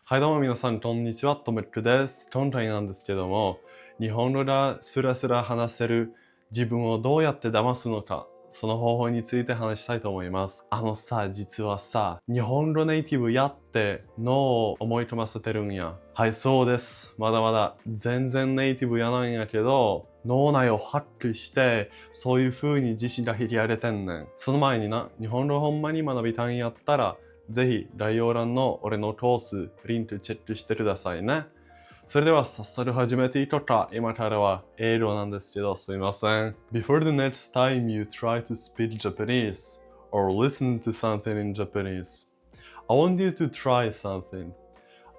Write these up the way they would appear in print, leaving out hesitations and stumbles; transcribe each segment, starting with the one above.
はい、どうも皆さん、こんにちは。とめくです。今回なんですけども、日本語がスラスラ話せる自分をどうやって騙すのか、その方法について話したいと思います。実はさ、日本語ネイティブやって脳を思い込ませてるんや。はい、そうです。まだまだ全然ネイティブやないんやけど、脳内をハックして、そういう風に自信が引き上げてんねん。その前にな、日本語ほんまに学びたいんやったら、ぜひ概要欄の俺のコース、リンクチェックしてくださいね。それでは早速始めていこうか。今からは英語なんですけど、すいません。Before the next time you try to speak Japanese or listen to something in Japanese, I want you to try something.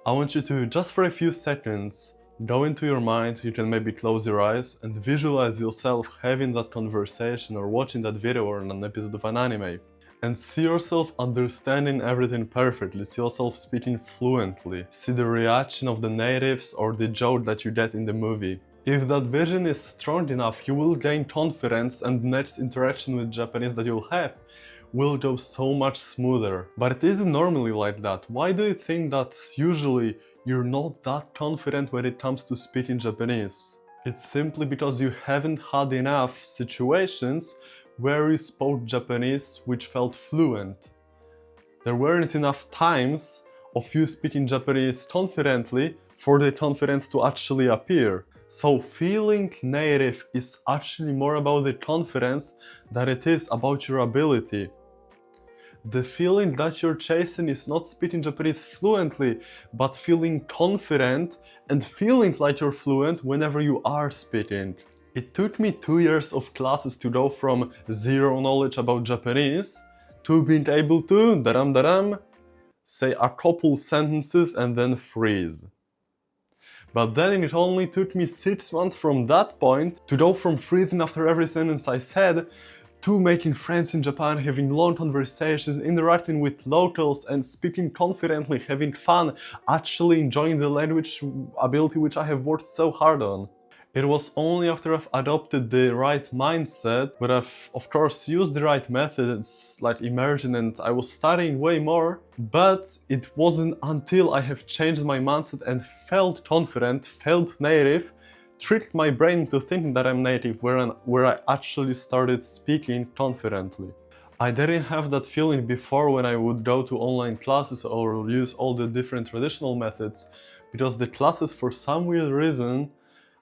I want you to, just for a few seconds, go into your mind. You can maybe close your eyes and visualize yourself having that conversation or watching that video or an episode of an anime. And see yourself understanding everything perfectly, see yourself speaking fluently, see the reaction of the natives or the joke that you get in the movie. If that vision is strong enough, you will gain confidence and the next interaction with Japanese that you'll have will go so much smoother. But it isn't normally like that. Why do you think that usually you're not that confident when it comes to speaking Japanese? It's simply because you haven't had enough situations where you spoke Japanese which felt fluent. There weren't enough times of you speaking Japanese confidently for the confidence to actually appear. So feeling native is actually more about the confidence than it is about your ability. The feeling that you're chasing is not speaking Japanese fluently, but feeling confident and feeling like you're fluent whenever you are speaking. It took me 2 years of classes to go from zero knowledge about Japanese to being able to say a couple sentences and then freeze. But then it only took me 6 months from that point to go from freezing after every sentence I said to making friends in Japan, having long conversations, interacting with locals and speaking confidently, having fun, actually enjoying the language ability which I have worked so hard on. It was only after I've adopted the right mindset, but I've of course used the right methods like immersion and I was studying way more, but it wasn't until I have changed my mindset and felt confident, felt native, tricked my brain into thinking that I'm native where I actually started speaking confidently. I didn't have that feeling before when I would go to online classes or use all the different traditional methods, because the classes for some weird reason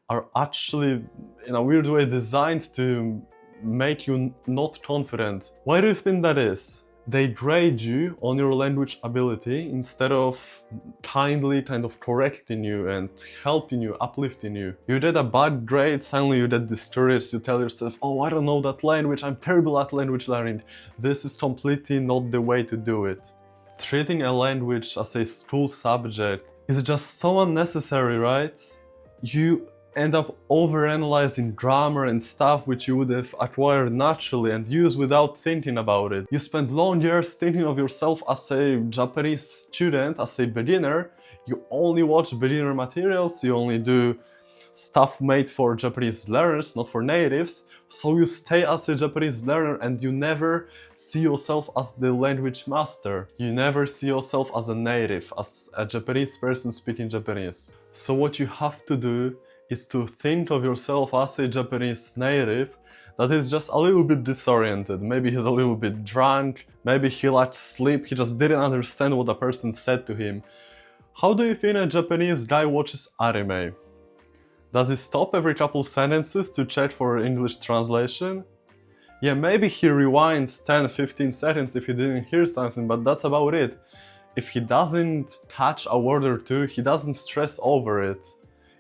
are actually in a weird way designed to make you not confident. Why do you think that is? They grade you on your language ability instead of kindly kind of correcting you and helping you, uplifting you. You get a bad grade, suddenly you get discouraged, you tell yourself, oh, I don't know that language, I'm terrible at language learning. This is completely not the way to do it. Treating a language as a school subject is just so unnecessary, right? You end up overanalyzing grammar and stuff which you would have acquired naturally and used without thinking about it. You spend long years thinking of yourself as a Japanese student, as a beginner. You only watch beginner materials, you only do stuff made for Japanese learners, not for natives. So you stay as a Japanese learner and you never see yourself as the language master. You never see yourself as a native, as a Japanese person speaking Japanese. So what you have to do is to think of yourself as a Japanese native that is just a little bit disoriented. Maybe he's a little bit drunk, maybe he lacked sleep, he just didn't understand what a person said to him. How do you think a Japanese guy watches anime? Does he stop every couple sentences to check for English translation? Yeah, maybe he rewinds 10-15 seconds if he didn't hear something, but that's about it. If he doesn't catch a word or two, he doesn't stress over it.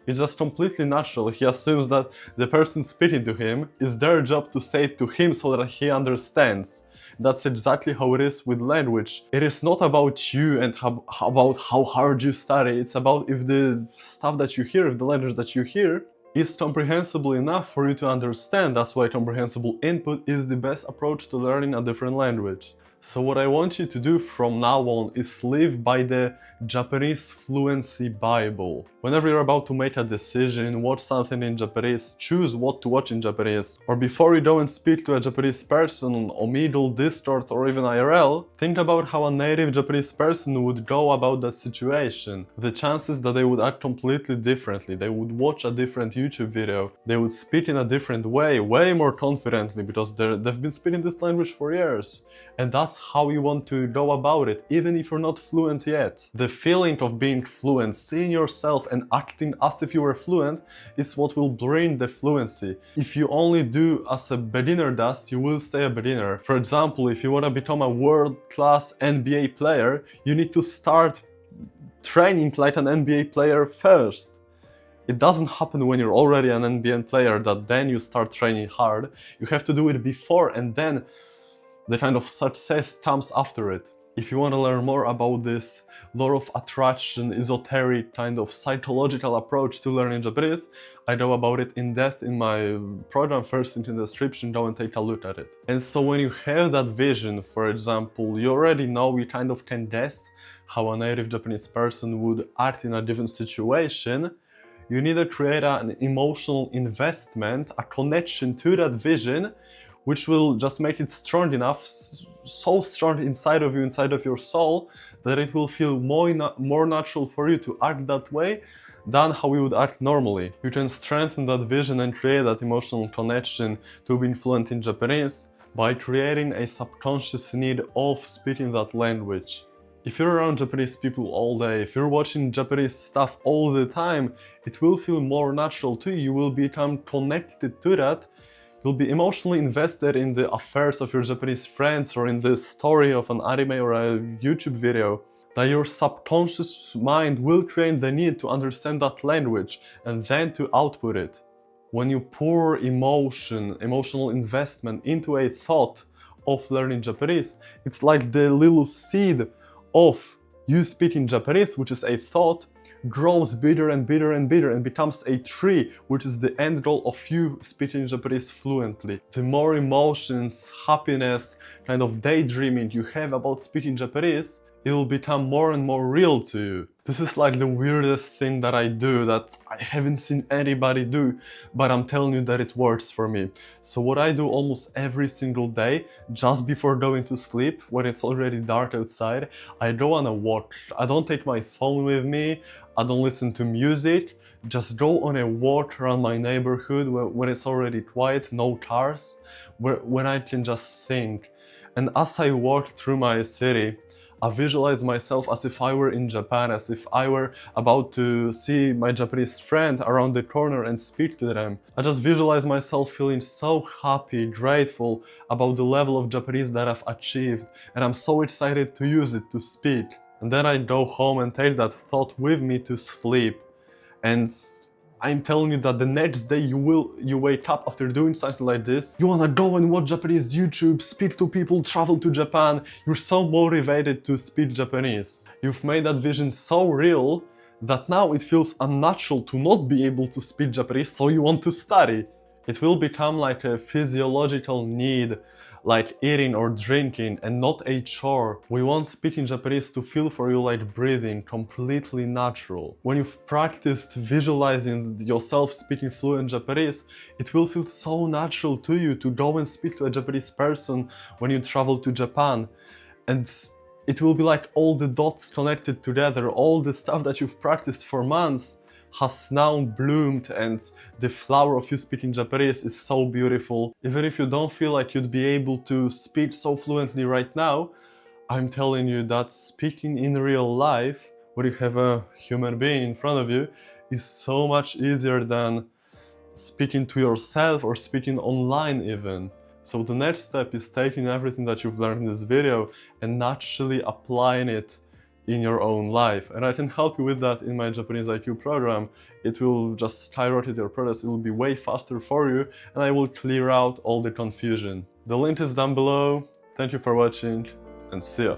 It's just completely natural. He assumes that the person speaking to him is their job to say it to him so that he understands. That's exactly how it is with language. It is not about you and about how hard you study. It's about if the stuff that you hear, if the language that you hear is comprehensible enough for you to understand. That's why comprehensible input is the best approach to learning a different language. So what I want you to do from now on is live by the Japanese Fluency Bible. Whenever you're about to make a decision, watch something in Japanese, choose what to watch in Japanese, or before you go and speak to a Japanese person on Omegle, Discord, or even IRL, think about how a native Japanese person would go about that situation. The chances that they would act completely differently, they would watch a different YouTube video, they would speak in a different way more confidently, because they've been speaking this language for years. And that's how you want to go about it, even if you're not fluent yet. The feeling of being fluent, seeing yourself and acting as if you were fluent, is what will bring the fluency. If you only do as a beginner does, you will stay a beginner. For example, if you want to become a world-class NBA player, you need to start training like an NBA player first. It doesn't happen when you're already an NBA player that then you start training hard. You have to do it before, and then the kind of success comes after it. If you want to learn more about this law of attraction, esoteric kind of psychological approach to learning Japanese, I know about it in depth in my program, first in the description, go and take a look at it. And so when you have that vision, for example, you already know, you kind of can guess how a native Japanese person would act in a given situation. You need to create an emotional investment, a connection to that vision, which will just make it strong enough, so strong inside of you, inside of your soul, that it will feel more natural for you to act that way than how you would act normally. You can strengthen that vision and create that emotional connection to being fluent in Japanese by creating a subconscious need of speaking that language. If you're around Japanese people all day, if you're watching Japanese stuff all the time, it will feel more natural to you. You will become connected to that. You'll be emotionally invested in the affairs of your Japanese friends or in the story of an anime or a YouTube video, that your subconscious mind will create the need to understand that language and then to output it. When you pour emotional investment into a thought of learning Japanese, it's like the little seed of you speaking Japanese, which is a thought, grows bigger and bigger and bigger and becomes a tree, which is the end goal of you speaking Japanese fluently. The more emotions, happiness, kind of daydreaming you have about speaking Japanese, it will become more and more real to you. This is like the weirdest thing that I do, that I haven't seen anybody do, but I'm telling you that it works for me. So what I do almost every single day, just before going to sleep, when it's already dark outside, I go on a walk. I don't take my phone with me, I don't listen to music, just go on a walk around my neighborhood when it's already quiet, no cars, when I can just think. And as I walk through my city, I visualize myself as if I were in Japan, as if I were about to see my Japanese friend around the corner and speak to them. I just visualize myself feeling so happy, grateful about the level of Japanese that I've achieved, and I'm so excited to use it to speak. And then I go home and take that thought with me to sleep. And I'm telling you that the next day you wake up after doing something like this, you wanna go and watch Japanese YouTube, speak to people, travel to Japan. You're so motivated to speak Japanese. You've made that vision so real that now it feels unnatural to not be able to speak Japanese, so you want to study. It will become like a physiological need, like eating or drinking, and not a chore. We want speaking Japanese to feel for you like breathing, completely natural. When you've practiced visualizing yourself speaking fluent Japanese, it will feel so natural to you to go and speak to a Japanese person when you travel to Japan. And it will be like all the dots connected together, all the stuff that you've practiced for months has now bloomed, and the flower of you speaking Japanese is so beautiful. Even if you don't feel like you'd be able to speak so fluently right now, I'm telling you that speaking in real life, where you have a human being in front of you, is so much easier than speaking to yourself or speaking online even. So the next step is taking everything that you've learned in this video and naturally applying it in your own life. And I can help you with that in my Japanese IQ program. It will just skyrocket your progress, it will be way faster for you, and I will clear out all the confusion. The link is down below. Thank you for watching, and see ya.